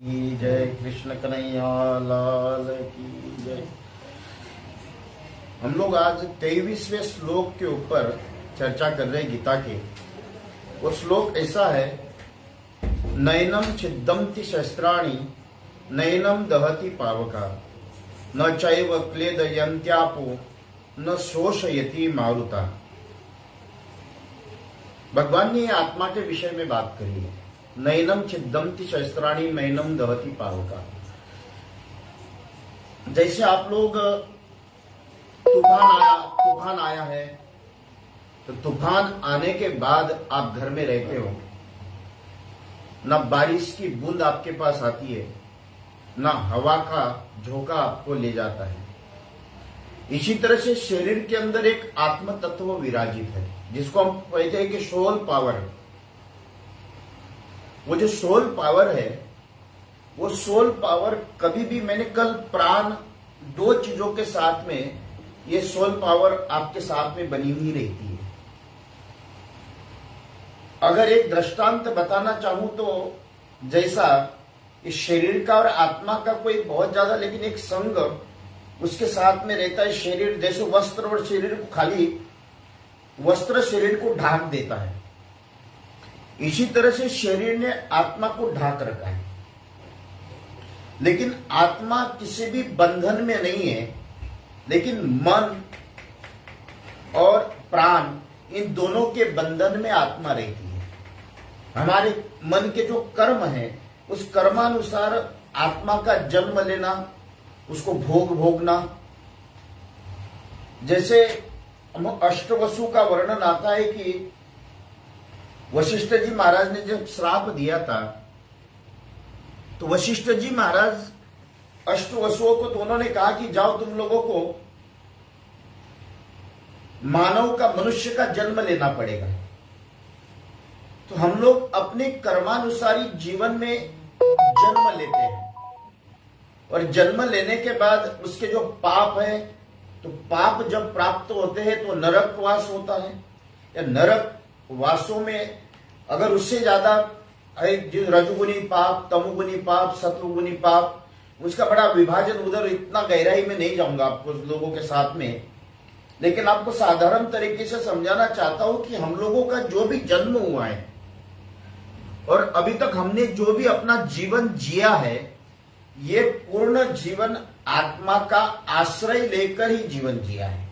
की जय, कृष्ण कन्हैया लाल की जय। हम लोग आज 23वें श्लोक के ऊपर चर्चा कर रहे हैं गीता के। वो श्लोक ऐसा है, नैनम छिद्दन्ति शस्त्राणि नैनम दहति पावका न चैव क्लेदयन्त्यापो न शोषयति मारुता। भगवान ने आत्मा के विषय में बात करी है। नैनम छिद्दन्ति शस्त्राणि नैनम दहति पावका। जैसे आप लोग तूफान आया है, तो तूफान आने के बाद आप घर में रहते हो, ना बारिश की बूंद आपके पास आती है, ना हवा का झोंका आपको ले जाता है। इसी तरह से शरीर के अंदर एक आत्म तत्व विराजित है, जिसको हम कहते हैं कि सोल पावर। वो जो सोल पावर है, वो सोल पावर कभी भी, मैंने कल प्राण, दो चीजों के साथ में ये सोल पावर आपके साथ में बनी हुई रहती है। अगर एक दृष्टांत बताना चाहूं तो जैसा इस शरीर का और आत्मा का कोई बहुत ज्यादा लेकिन एक संग उसके साथ में रहता है। शरीर जैसे वस्त्र, और शरीर को खाली वस्त्र शरीर को ढाक देता है, इसी तरह से शरीर ने आत्मा को ढाक रखा है। लेकिन आत्मा किसी भी बंधन में नहीं है, लेकिन मन और प्राण, इन दोनों के बंधन में आत्मा रहती है। हमारे मन के जो कर्म है, उस कर्मानुसार आत्मा का जन्म लेना, उसको भोगना। जैसे अष्टवसु का वर्णन आता है कि वशिष्ठ जी महाराज ने जब श्राप दिया था, तो वशिष्ठ जी महाराज अष्टवसुओं को, तो उन्होंने कहा कि जाओ, तुम लोगों को मानव का, मनुष्य का जन्म लेना पड़ेगा। तो हम लोग अपने कर्मानुसारी जीवन में जन्म लेते हैं, और जन्म लेने के बाद उसके जो पाप है, तो पाप जब प्राप्त होते हैं तो नरकवास होता है। या नरक वासों में अगर उससे ज्यादा रजोगुनी पाप, तमोगुनी पाप, सत्वगुनी पाप, उसका बड़ा विभाजन, उधर इतना गहराई में नहीं जाऊंगा आपको लोगों के साथ में, लेकिन आपको साधारण तरीके से समझाना चाहता हूं कि हम लोगों का जो भी जन्म हुआ है और अभी तक हमने जो भी अपना जीवन जिया है, ये पूर्ण जीवन आत्मा का आश्रय लेकर ही जीवन जिया है।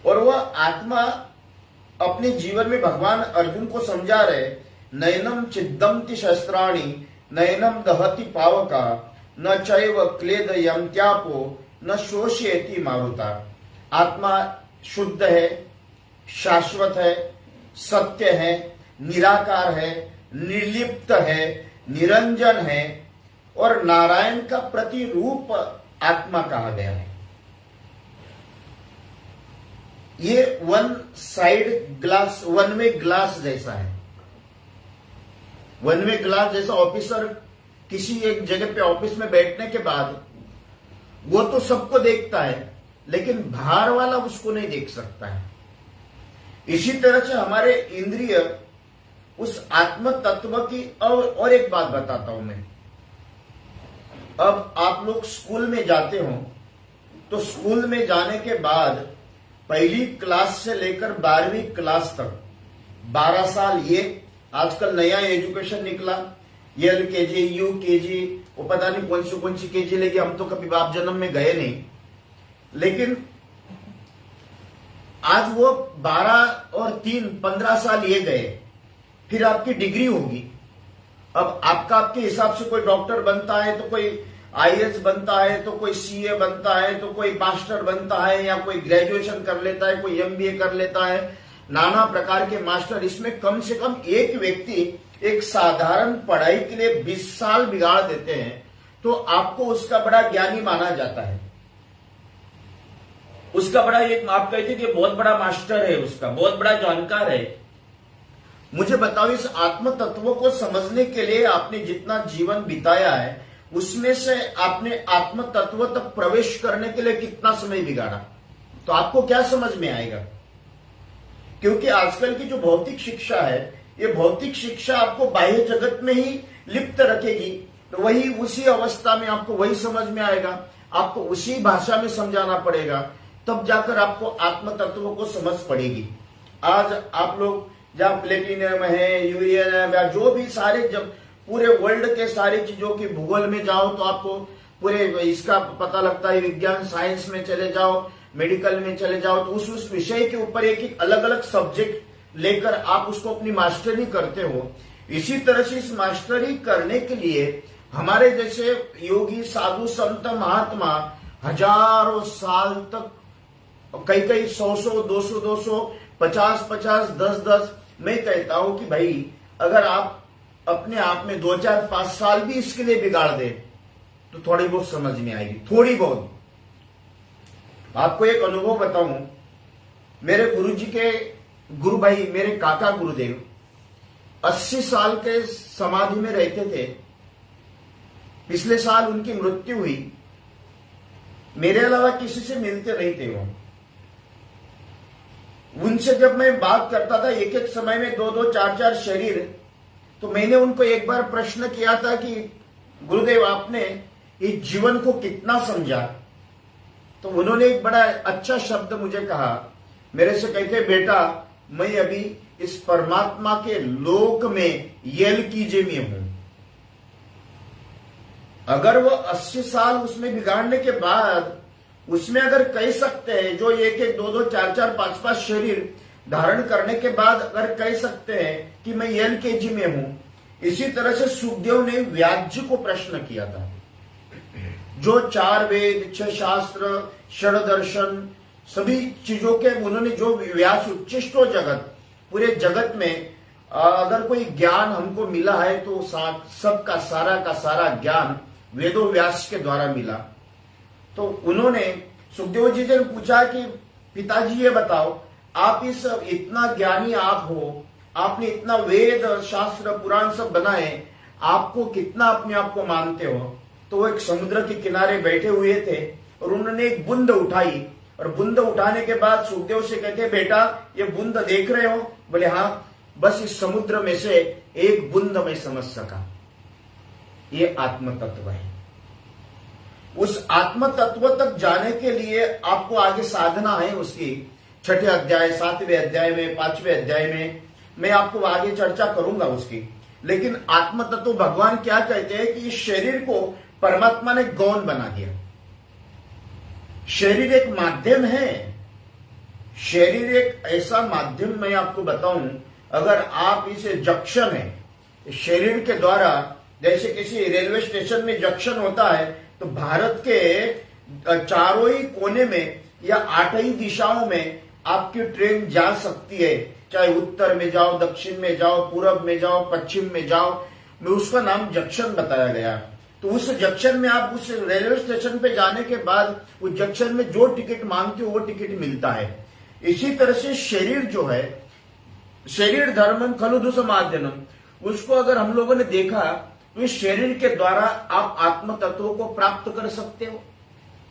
और वह आत्मा अपने जीवन में भगवान अर्जुन को समझा रहे, नैनम छिद्दन्ति शस्त्राणि नैनम दहति पावका न चैव क्लेदयन्त्यापो न शोषयति मारुता। आत्मा शुद्ध है, शाश्वत है, सत्य है, निराकार है, निर्लिप्त है, निरंजन है, और नारायण का प्रतिरूप आत्मा कहा गया है। ये one side glass, one way glass जैसा है। वन वे ग्लास जैसा, ऑफिसर किसी एक जगह पे ऑफिस में बैठने के बाद वो तो सबको देखता है, लेकिन बाहर वाला उसको नहीं देख सकता है। इसी तरह से हमारे इंद्रिय उस आत्म तत्व की। और एक बात बताता हूं मैं, अब आप लोग स्कूल में जाते हो, तो स्कूल में जाने के बाद पहली क्लास से लेकर 12वीं क्लास तक 12 साल, ये आजकल नया एजुकेशन निकला, LKG, UKG, वो पता नहीं कौन सी केजी लेगी, हम तो कभी बाप जन्म में गए नहीं। लेकिन आज वो 12 और 3 15 साल ये गए, फिर आपकी डिग्री होगी। अब आपके हिसाब से कोई डॉक्टर बनता है, तो कोई IAS बनता है, तो कोई CA बनता है, तो कोई मास्टर बनता है, या कोई ग्रेजुएशन कर लेता है, कोई MBA कर लेता है, नाना प्रकार के मास्टर। इसमें कम से कम एक व्यक्ति एक साधारण पढ़ाई के लिए 20 साल बिगाड़ देते हैं, तो आपको उसका बड़ा ज्ञानी माना जाता है। उसका बड़ा, एक आप कहते कि बहुत बड़ा मास्टर है, उसका बहुत बड़ा जानकार है। मुझे बताओ, इस आत्म तत्व को समझने के लिए आपने जितना जीवन बिताया है, उसमें से आपने आत्म तत्व तक प्रवेश करने के लिए कितना समय बिगाड़ा, तो आपको क्या समझ में आएगा? क्योंकि आजकल की जो भौतिक शिक्षा है, ये भौतिक शिक्षा आपको बाह्य जगत में ही लिप्त रखेगी तो वही उसी अवस्था में आपको वही समझ में आएगा, आपको उसी भाषा में समझाना पड़ेगा, तब जाकर आपको आत्म तत्व को समझ पड़ेगी। आज आप लोग जहाँ प्लेटिनियम है, यूरेनियम या जो भी सारे, जब पूरे वर्ल्ड के सारी चीजों की भूगोल में जाओ तो आपको पूरे इसका पता लगता है। विज्ञान साइंस में चले जाओ, मेडिकल में चले जाओ, तो उस विषय के ऊपर एक एक अलग अलग सब्जेक्ट लेकर आप उसको अपनी मास्टरी करते हो। इसी तरह से इस मास्टरी करने के लिए हमारे जैसे योगी, साधु, संत, महात्मा हजारों साल तक, कई 100, 200, 50, 10, मैं कहता हूं कि भाई अगर आप अपने आप में 2, 4, 5 साल भी इसके लिए बिगाड़ दे तो थोड़ी बहुत समझ में आएगी, थोड़ी बहुत। आपको एक अनुभव बताऊं, मेरे गुरुजी के गुरु भाई, मेरे काका गुरुदेव 80 साल के समाधि में रहते थे। पिछले साल उनकी मृत्यु हुई। मेरे अलावा किसी से मिलते नहीं थे वो। उनसे जब मैं बात करता था एक एक समय में 2, 4 शरीर, तो मैंने उनको एक बार प्रश्न किया था कि गुरुदेव आपने इस जीवन को कितना समझा? तो उन्होंने एक बड़ा अच्छा शब्द मुझे कहा, मेरे से कहते बेटा मैं अभी इस परमात्मा के लोक में एलकीजे में हूं। अगर वो 80 साल उसमें बिगाड़ने के बाद उसमें अगर कह सकते हैं, जो एक 2, 4, 5 शरीर धारण करने के बाद अगर कह सकते हैं कि मैं एलकेजी में हूं, इसी तरह से सुखदेव ने व्यास जी को प्रश्न किया था, जो 4 वेद, 6 शास्त्र, षड दर्शन, सभी चीजों के उन्होंने जो व्यास उच्चिष्टो जगत, पूरे जगत में अगर कोई ज्ञान हमको मिला है तो सबका सारा ज्ञान वेदों व्यास के द्वारा मिला। तो उन्होंने सुखदेव जी ने पूछा कि पिताजी ये बताओ, आप इस इतना ज्ञानी आप हो, आपने इतना वेद शास्त्र पुराण सब बनाए, आपको कितना अपने आप को मानते हो? तो वो एक समुद्र के किनारे बैठे हुए थे और उन्होंने एक बूंद उठाई, और बूंद उठाने के बाद सुखदेव से कहते बेटा ये बूंद देख रहे हो? बोले हाँ, बस इस समुद्र में से एक बूंद मैं समझ सका। ये आत्म तत्व है। उस आत्म तत्व तक जाने के लिए आपको आगे साधना है उसकी। 6ठे अध्याय, 7वें अध्याय में, 5वें अध्याय में मैं आपको आगे चर्चा करूंगा उसकी। लेकिन आत्म तत्व भगवान क्या कहते हैं कि इस शरीर को परमात्मा ने गौण बना दिया। शरीर एक माध्यम है। शरीर एक ऐसा माध्यम, मैं आपको बताऊं, अगर आप इसे जंक्शन है शरीर के द्वारा, जैसे किसी रेलवे स्टेशन में जंक्शन होता है, तो भारत के चारों ही कोने में या 8 ही दिशाओं में आपकी ट्रेन जा सकती है, चाहे उत्तर में जाओ, दक्षिण में जाओ, पूरब में जाओ, पश्चिम में जाओ, में उसका नाम जंक्शन बताया गया। तो उस जंक्शन में आप उस रेलवे स्टेशन पे जाने के बाद उस जंक्शन में जो टिकट मांगते हो वो टिकट मिलता है। इसी तरह से शरीर जो है, शरीर धर्मम खलु दुसमाद्यनम, उसको अगर हम लोगों ने देखा तो इस शरीर के द्वारा आप आत्म तत्व को प्राप्त कर सकते हो,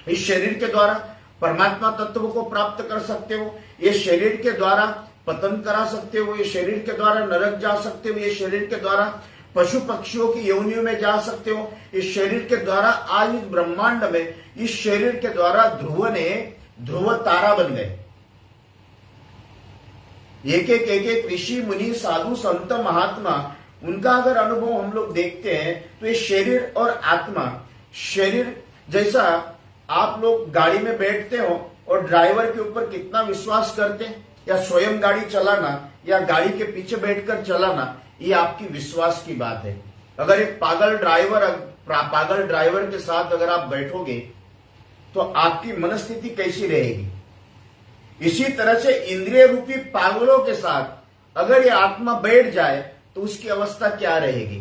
इस शरीर के द्वारा परमात्मा तत्व को प्राप्त कर सकते हो, ये शरीर के द्वारा पतन करा सकते हो, ये शरीर के द्वारा नरक जा सकते हो, ये शरीर के द्वारा पशु पक्षियों की योनियों में जा सकते हो, इस शरीर के द्वारा आज इस ब्रह्मांड में इस शरीर के द्वारा ध्रुव तारा बन गए। एक ऋषि मुनि साधु संत महात्मा, उनका अगर अनुभव हम लोग देखते हैं तो ये शरीर और आत्मा, शरीर जैसा आप लोग गाड़ी में बैठते हो और ड्राइवर के ऊपर कितना विश्वास करते हैं, या स्वयं गाड़ी चलाना या गाड़ी के पीछे बैठकर चलाना, ये आपकी विश्वास की बात है। अगर एक पागल ड्राइवर के साथ अगर आप बैठोगे तो आपकी मनस्थिति कैसी रहेगी? इसी तरह से इंद्रिय रूपी पागलों के साथ अगर ये आत्मा बैठ जाए तो उसकी अवस्था क्या रहेगी?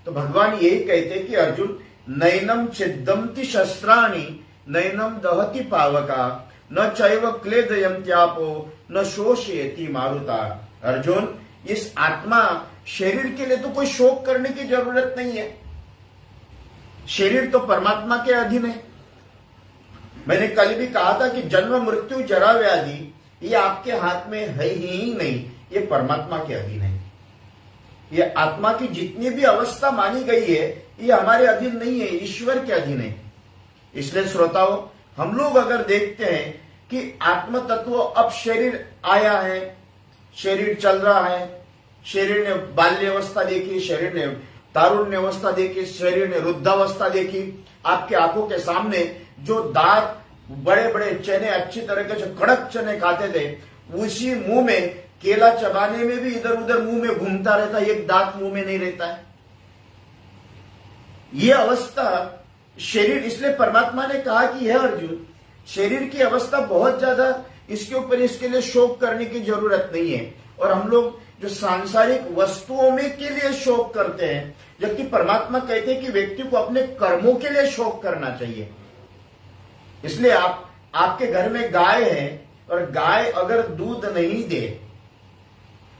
तो भगवान यही कहते हैं कि अर्जुन, नैनम छिद्दंति शस्त्राणि नैनम दहति पावका न चैव क्लेदयन्त्यापो न शोषयति मारुता। अर्जुन, इस आत्मा शरीर के लिए तो कोई शोक करने की जरूरत नहीं है। शरीर तो परमात्मा के अधीन है। मैंने कल भी कहा था कि जन्म मृत्यु जरा व्याधि ये आपके हाथ में है ही नहीं, ये परमात्मा के अधीन है। ये आत्मा की जितनी भी अवस्था मानी गई है ये हमारे अधीन नहीं है, ईश्वर के अधीन है। इसलिए श्रोताओं, हम लोग अगर देखते हैं कि आत्म तत्व अब शरीर आया है, शरीर चल रहा है, शरीर ने बाल्य अवस्था देखी, शरीर ने तारुण्य अवस्था देखी, शरीर ने वृद्धावस्था देखी। आपके आंखों के सामने जो दांत बड़े बड़े चने अच्छी तरह के जो कड़क चने खाते थे, उसी मुंह में केला चबाने में भी इधर उधर मुंह में घूमता रहता है, एक दांत मुंह में नहीं रहता है। यह अवस्था शरीर, इसलिए परमात्मा ने कहा कि यह अर्जुन, शरीर की अवस्था बहुत ज्यादा, इसके ऊपर इसके लिए शोक करने की जरूरत नहीं है। और हम लोग जो सांसारिक वस्तुओं में के लिए शोक करते हैं, जबकि परमात्मा कहते हैं कि व्यक्ति को अपने कर्मों के लिए शोक करना चाहिए। इसलिए आपके घर में गाय है और गाय अगर दूध नहीं दे,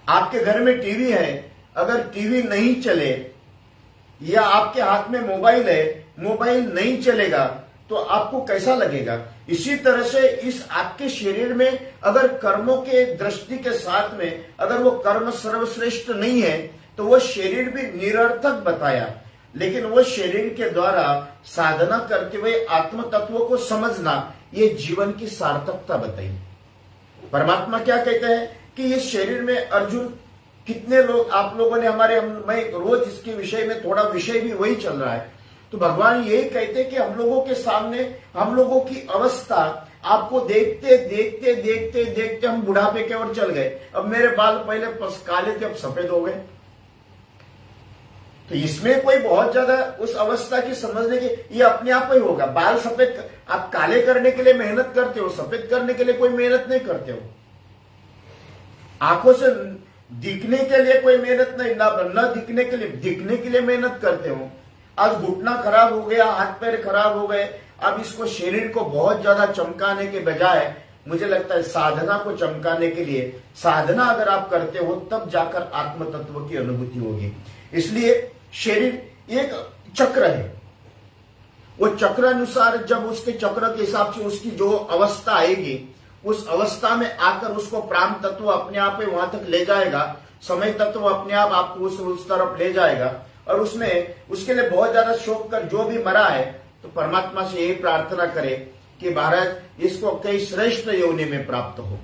आपके घर में टीवी है, अगर टीवी नहीं चले, या आपके हाथ में मोबाइल है, मोबाइल नहीं चलेगा, तो आपको कैसा लगेगा? इसी तरह से इस आपके शरीर में अगर कर्मों के दृष्टि के साथ में अगर वो कर्म सर्वश्रेष्ठ नहीं है, तो वो शरीर भी निरर्थक बताया। लेकिन वो शरीर के द्वारा साधना करते हुए आत्म तत्व को समझना, ये जीवन की सार्थकता बताई। परमात्मा क्या कहते हैं कि इस शरीर में अर्जुन, कितने लोग आप लोगों ने मैं रोज इसके विषय में थोड़ा विषय भी वही चल रहा है, तो भगवान यही कहते हैं कि हम लोगों के सामने, हम लोगों की अवस्था आपको देखते देखते देखते देखते हम बुढ़ापे की ओर चल गए। अब मेरे बाल पहले काले थे, अब सफेद हो गए। तो इसमें कोई बहुत ज्यादा उस अवस्था की समझने की, ये अपने आप ही होगा। बाल सफेद आप काले करने के लिए मेहनत करते हो, सफेद करने के लिए कोई मेहनत नहीं करते हो। आंखों से दिखने के लिए कोई मेहनत नहीं, ना दिखने के लिए मेहनत करते हो। आज घुटना खराब हो गया, हाथ पैर खराब हो गए, अब इसको शरीर को बहुत ज्यादा चमकाने के बजाय मुझे लगता है साधना को चमकाने के लिए, साधना अगर आप करते हो तब जाकर आत्म तत्व की अनुभूति होगी। इसलिए शरीर एक चक्र है, वो चक्र अनुसार जब उसके चक्र के हिसाब से उसकी जो अवस्था आएगी, उस अवस्था में आकर उसको प्राण तत्व अपने आप ही वहां तक ले जाएगा, समय तत्व अपने आप आपको उस तरफ ले जाएगा। और उसमें उसके लिए बहुत ज्यादा शोक कर जो भी मरा है, तो परमात्मा से यही प्रार्थना करे कि महाराज इसको कई श्रेष्ठ योनि में प्राप्त हो,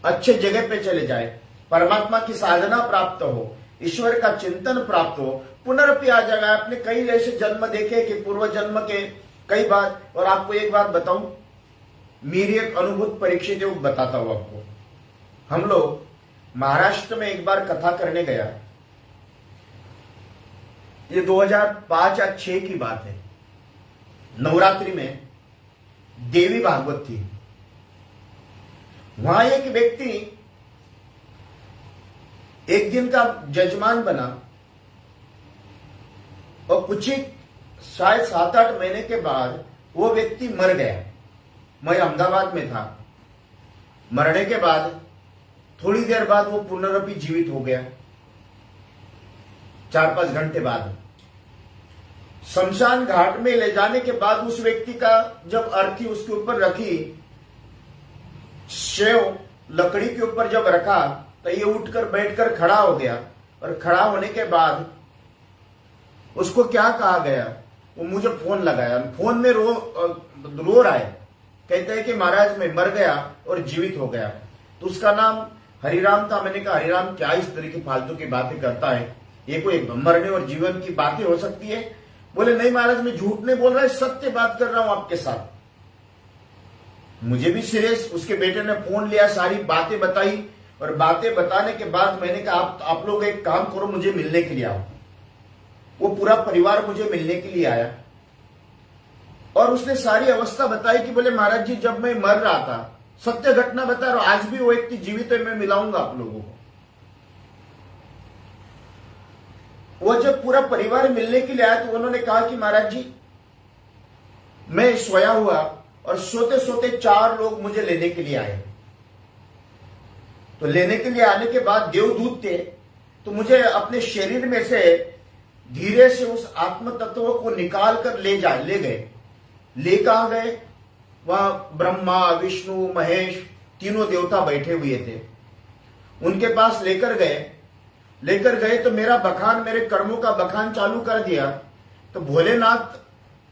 अच्छे जगह पे चले जाए, परमात्मा की साधना प्राप्त हो, ईश्वर का चिंतन प्राप्त हो, पुनर्पि आ जाएगा। आपने कई ऐसे जन्म देखे कि पूर्व जन्म के कई बार। और आपको एक बात बताऊं, मेरी एक अनुभूत परीक्षित है, वो बताता हूं आपको। हम लोग महाराष्ट्र में एक बार कथा करने गया, ये 2005 या 2006 की बात है। नवरात्रि में देवी भागवत थी। वहां एक व्यक्ति एक दिन का जजमान बना और कुछ ही शायद 7-8 महीने के बाद वो व्यक्ति मर गया। मैं अहमदाबाद में था। मरने के बाद थोड़ी देर बाद वो पुनरपि जीवित हो गया। 4-5 घंटे बाद शमशान घाट में ले जाने के बाद उस व्यक्ति का जब अर्थी उसके ऊपर रखी, शेव लकड़ी के ऊपर जब रखा, तो ये उठकर बैठकर खड़ा हो गया। और खड़ा होने के बाद उसको क्या कहा गया, वो मुझे फोन लगाया, फोन में रो रहा है, कहते हैं कि महाराज मैं मर गया और जीवित हो गया। तो उसका नाम हरिराम था। मैंने कहा हरिराम क्या इस तरह की फालतू की बातें करता है, ये कोई मरने और जीवन की बातें हो सकती है? बोले नहीं महाराज मैं झूठ नहीं बोल रहा, सत्य बात कर रहा हूं आपके साथ। मुझे भी सीरियस, उसके बेटे ने फोन लिया, सारी बातें बताई, और बातें बताने के बाद मैंने कहा आप लोग एक काम करो, मुझे मिलने के लिए आओ। वो पूरा परिवार मुझे मिलने के लिए आया और उसने सारी अवस्था बताई कि बोले महाराज जी जब मैं मर रहा था, सत्य घटना बता रहा हूं, आज भी वो व्यक्ति जीवित है, मैं मिलाऊंगा आप लोगों को। वो जब पूरा परिवार मिलने के लिए आया तो उन्होंने कहा कि महाराज जी मैं सोया हुआ और सोते सोते 4 लोग मुझे लेने के लिए आए। तो लेने के लिए आने के बाद देवदूत थे, तो मुझे अपने शरीर में से धीरे से उस आत्म तत्व को निकाल कर ले गए। ले कहां गए? वहां ब्रह्मा विष्णु महेश तीनों देवता बैठे हुए थे, उनके पास लेकर गए लेकर गए तो मेरा बखान, मेरे कर्मों का बखान चालू कर दिया। तो भोलेनाथ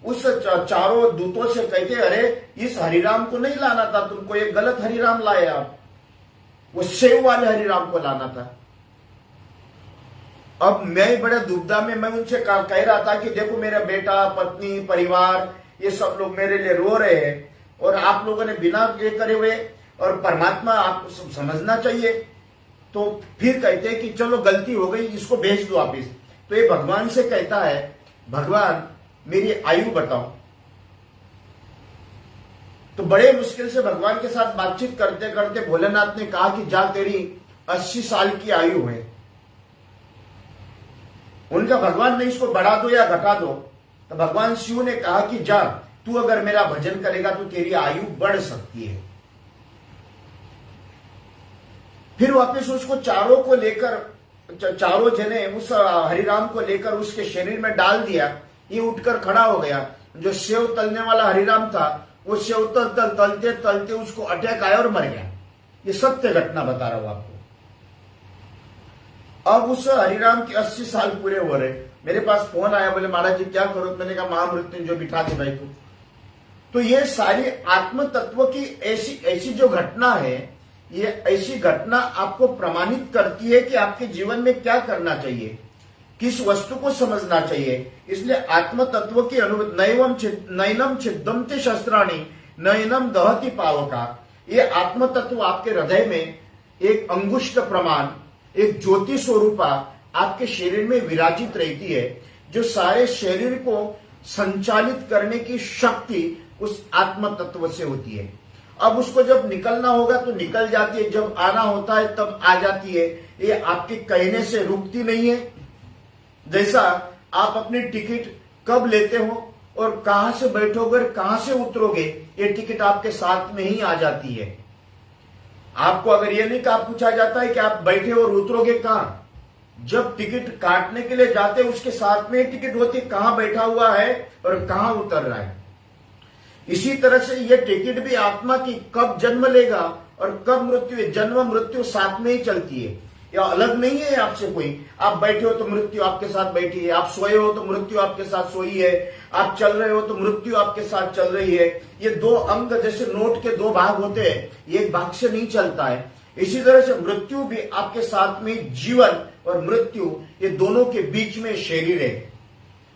उस चारों दूतों से कहते, अरे इस हरिराम को नहीं लाना था तुमको, एक गलत हरिराम लाए आप, वो सेव वाले हरिराम को लाना था। अब मैं बड़े दुविधा में, मैं उनसे कह रहा था कि देखो मेरा बेटा, पत्नी, परिवार, ये सब लोग मेरे लिए रो रहे हैं और आप लोगों ने बिना ये करे हुए, और परमात्मा आपको समझना चाहिए। तो फिर कहते हैं कि चलो गलती हो गई, इसको भेज दो वापिस। तो ये भगवान से कहता है, भगवान मेरी आयु बताओ। तो बड़े मुश्किल से भगवान के साथ बातचीत करते करते भोलेनाथ ने कहा कि जा, तेरी 80 साल की आयु है। उनका भगवान ने इसको बढ़ा दो या घटा दो। तो भगवान शिव ने कहा कि जा, तू अगर मेरा भजन करेगा तो तेरी आयु बढ़ सकती है। फिर वापस उसको चारों को लेकर, चारों जने उस हरिराम को लेकर उसके शरीर में डाल दिया। ये उठकर खड़ा हो गया। जो सेव तलने वाला हरिराम था, वो सेव तलते तलते उसको अटैक आया और मर गया। ये सत्य घटना बता रहा हूं आपको। अब उस हरिराम के 80 साल पूरे हो रहे। मेरे पास फोन आया, बोले महाराज जी क्या करो। मैंने कहा महामृत्युंजय बिठा दे भाई को। तो ये सारी आत्म तत्व की ऐसी जो घटना है, ये ऐसी घटना आपको प्रमाणित करती है कि आपके जीवन में क्या करना चाहिए, किस वस्तु को समझना चाहिए। इसलिए आत्म तत्व की अनुभूति, नैनम छिद्दन्ति शस्त्राणि नैनम दहति पावका। ये आत्म तत्व आपके हृदय में एक अंगुष्ठ प्रमाण, एक ज्योति स्वरूपा आपके शरीर में विराजित रहती है, जो सारे शरीर को संचालित करने की शक्ति उस आत्म तत्व से होती है। अब उसको जब निकलना होगा तो निकल जाती है, जब आना होता है तब आ जाती है। ये आपके कहने से रुकती नहीं है। जैसा आप अपनी टिकट कब लेते हो और कहां से बैठोगे, कहां से उतरोगे, ये टिकट आपके साथ में ही आ जाती है। आपको अगर ये नहीं कहा, पूछा जाता है कि आप बैठे और उतरोगे कहां, जब टिकट काटने के लिए जाते उसके साथ में टिकट होती, कहां बैठा हुआ है और कहां उतर रहा है। इसी तरह से ये टिकट भी आत्मा की कब जन्म लेगा और कब मृत्यु, जन्म मृत्यु साथ में ही चलती है, या अलग नहीं है आपसे कोई। आप बैठे हो तो मृत्यु आपके साथ बैठी है, आप सोए हो तो मृत्यु आपके साथ सोई है, आप चल रहे हो तो मृत्यु आपके साथ चल रही है। ये दो अंग जैसे नोट के दो भाग होते हैं, एक भाग से नहीं चलता है। इसी तरह से मृत्यु भी आपके साथ में, जीवन और मृत्यु ये दोनों के बीच में शरीर है।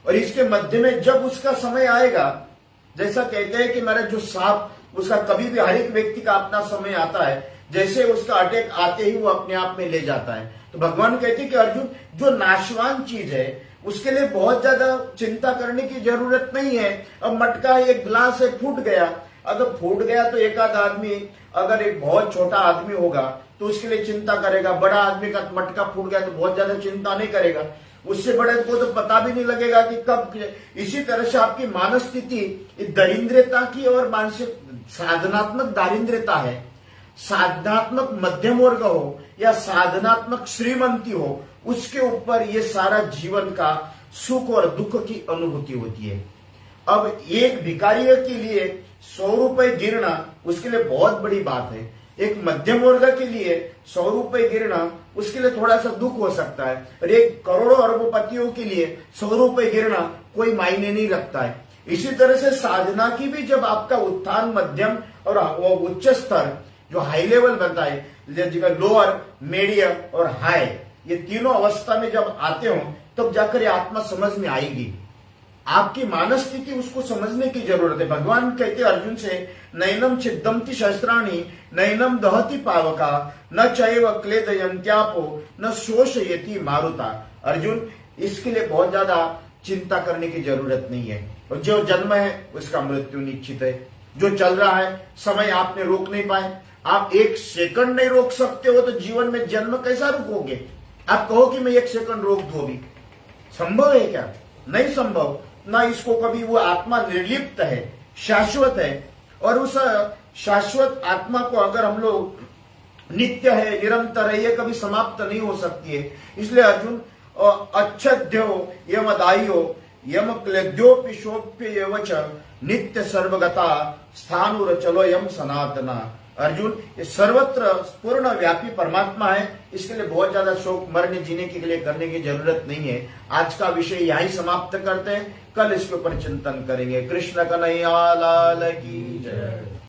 और इसके मध्य में जब उसका समय आएगा, जैसा कहते हैं कि मेरा जो सांप, उसका कभी भी हर एक व्यक्ति का अपना समय आता है, जैसे उसका अटैक आते ही वो अपने आप में ले जाता है। तो भगवान कहते हैं कि अर्जुन, जो नाशवान चीज है उसके लिए बहुत ज्यादा चिंता करने की जरूरत नहीं है। अब मटका, एक गिलास है, फूट गया, अगर फूट गया तो एक आध आदमी, अगर एक बहुत छोटा आदमी होगा तो उसके लिए चिंता करेगा। बड़ा आदमी का मटका फूट गया तो बहुत ज्यादा चिंता नहीं करेगा, उससे बड़े को तो पता भी नहीं लगेगा कि कब। इसी तरह से आपकी मानस स्थिति दरिद्रता की और मानसिक साधनात्मक दारिद्रता है। साधनात्मक मध्यम वर्ग हो या साधनात्मक श्रीमंती हो, उसके ऊपर ये सारा जीवन का सुख और दुख की अनुभूति होती है। अब एक भिखारी के लिए 100 रुपए गिरना उसके लिए बहुत बड़ी बात है। एक मध्यम वर्ग के लिए 100 रुपए गिरना उसके लिए थोड़ा सा दुख हो सकता है, और एक करोड़ों अरबपतियों के लिए 100 रुपए गिरना कोई मायने नहीं रखता है। इसी तरह से साधना की भी जब आपका उत्थान, मध्यम और उच्च स्तर जो हाई लेवल बनता है, लोअर, मीडियम और हाई, ये तीनों अवस्था में जब आते हो तब जाकर ये आत्मा समझ में आएगी। आपकी मानस स्थिति उसको समझने की जरूरत है। भगवान कहते अर्जुन से, नैनम छिद्दन्ति शस्त्राणि नैनम दहति पावका न चैव क्लेदयन्त्यापो न शोषयति मारुता। अर्जुन, इसके लिए बहुत ज्यादा चिंता करने की जरूरत नहीं है। और जो जन्म है उसका मृत्यु निश्चित है। जो चल रहा है समय आपने रोक नहीं पाए। आप 1 सेकंड नहीं रोक सकते हो तो जीवन में जन्म कैसा रोकोगे? आप कहो कि मैं 1 सेकंड रोक दूं, अभी संभव है क्या? नहीं संभव ना। इसको कभी, वो आत्मा निर्लिप्त है, शाश्वत है, और उस शाश्वत आत्मा को अगर हम लोग नित्य है, निरंतर है, ये कभी समाप्त नहीं हो सकती है। इसलिए अर्जुन, अच्छद्यो यमदायो यम क्लेद्योपिशोप्य नित्य सर्वगता स्थानुर चलो यम सनातना। अर्जुन ये सर्वत्र पूर्ण व्यापी परमात्मा है, इसके लिए बहुत ज्यादा शोक मरने जीने के लिए करने की जरूरत नहीं है। आज का विषय यहीं समाप्त करते हैं, कल इसके ऊपर चिंतन करेंगे। कृष्ण कन्हैया लाल की जय।